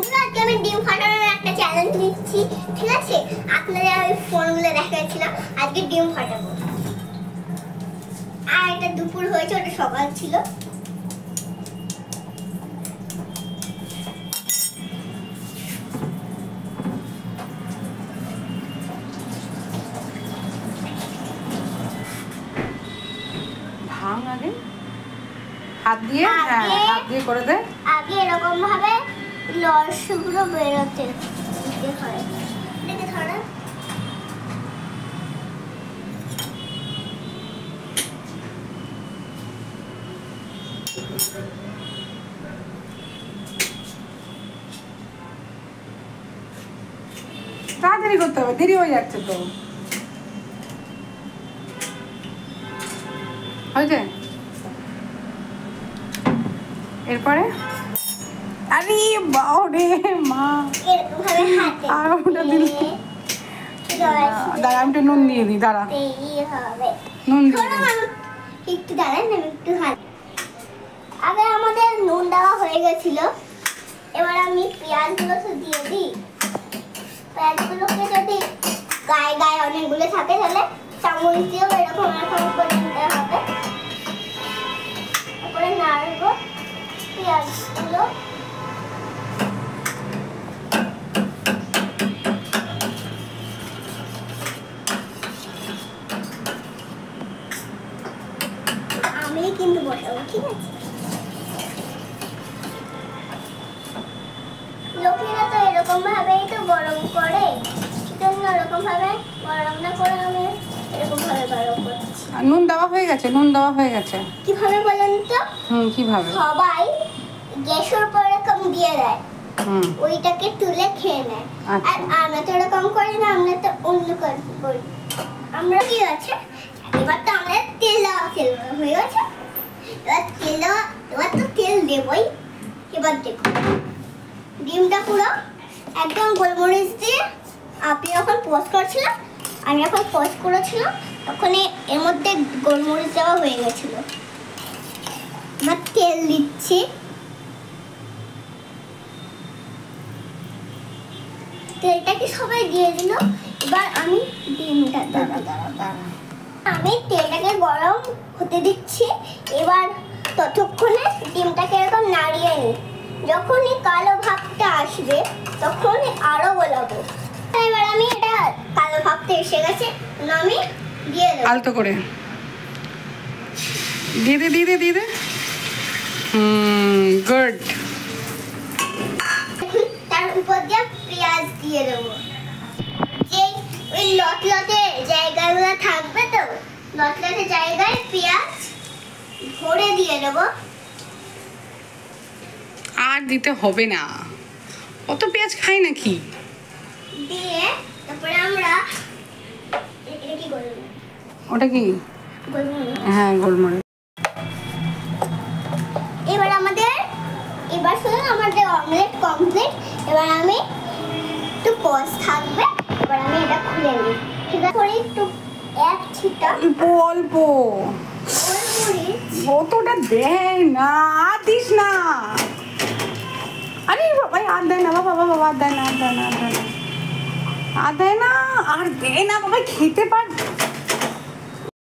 বন্ধুরা আজকে আমি ডিম ফাটানোর একটা চ্যালেঞ্জ নিচ্ছি, ঠিক আছে? আপনাদের আমি ফোনগুলো দেখাচ্ছিলাম, আজকে ডিম ফাটাবো। আর এটা দুপুর হয়েছে, ওটা সকাল ছিল। ভাঙ আগে হাত দিয়ে, হাত দিয়ে করে দে। আগে এরকম ভাবে লসগুলো বেরোতে দিতে হয়। দেখে ধরো তাড়াতাড়ি করতে হবে, দেরি হয়ে যাচ্ছে তো। হয়েছে? এরপরে আরে বাউরে মা, এরকম ভাবে হাতে আর ওটা দিল। দাঁড়া, আমি একটু নুন দিয়ে দিই, দাঁড়া। নুন দিয়ে দিই। একটু দাঁড়ান, আমি একটু হাত। আগে আমাদের নুন দেওয়া হয়ে গেছিল, এবার আমি পেঁয়াজগুলো তো দিয়ে দিই। পেঁয়াজগুলোকে যদি গায়ে গায়ে অনেকগুলো থাকে তাহলে চামচ দিয়েও এরকম এরকম করে নিতে হবে। তারপরে নাড়বো পেঁয়াজগুলো। আমি কিন্তু বসাবো, ঠিক আছে? লোকেরা তো এরকম ভাবেই তো গরম করে, চিকেন এরকম ভাবে গরম না করে আমি এরকম ভাবে গরম করছি। নুন দেওয়া হয়ে গেছে, নুন দেওয়া হয়ে গেছে। কিভাবে বলেন তো? কিভাবে? সবাই গ্যাসের উপর এরকম দিয়ে দেয়, ওইটাকে তুলে খেয়ে নেয়। আর আমরা তো এরকম করি না, আমরা তো অন্য করি। আমরা কি আছে, এবার তো আমাদের তেল হয়ে গেছে। এবার তো তেল দেবই। এবার দেখো ডিমটা পুরো একদম গোলমরিচ দিয়ে, আপনি যখন পোস্ট করছিলাম, আমি যখন পোস্ট করেছিলাম, তখন এর মধ্যে গোলমরিচ দেওয়া হয়ে গেছিল। এবার তেল দিচ্ছি। তেলটাকে সবাই দিয়ে দিল। এবার আমি ডিমটা আমি তেলটাকে গরম হতে দিচ্ছি। এবার ততক্ষণে ডিমটাকে এরকম নাড়িয়ে নিই। যখনই কালো ভাবটা আসবে তখনই আরো গোলাবো। এবার আমি এটা কালো ভাবটা এসে গেছে, আমি দিয়ে দেবো আলতো করে। দিয়ে দে, দিয়ে দে, দিয়ে দে। গুড। তার উপর দিয়ে পেঁয়াজ দিয়ে দেবো। যে ওই লটলটে জায়গাগুলো থাকবে, তো লটলটে জায়গায় পেঁয়াজ ভরে দিয়ে দেবো। আর দিতে হবে না, অত পেঁয়াজ খাই নাকি? দিয়ে তারপরে আমরা এটা কি করব? ওটা কি? গোলমরিচ। হ্যাঁ, গোলমরিচ। এবার শুনুন, আমাদের অমলেট কমপ্লিট। এবার আমি একটু পজ থাকবে, এবার আমি এটা খুলে নিই, ঠিক আছে? করে একটু এক ছিটা অল্প গোলমরিচ। অতটা দেয় না, আর দিস না। আরে বাবা, আর দেয় না বাবা, বাবা আর দেয় না, আর দেয় না, আর দেয় না, আর দেয় না, আর দেয় না বাবা, খেতে পার।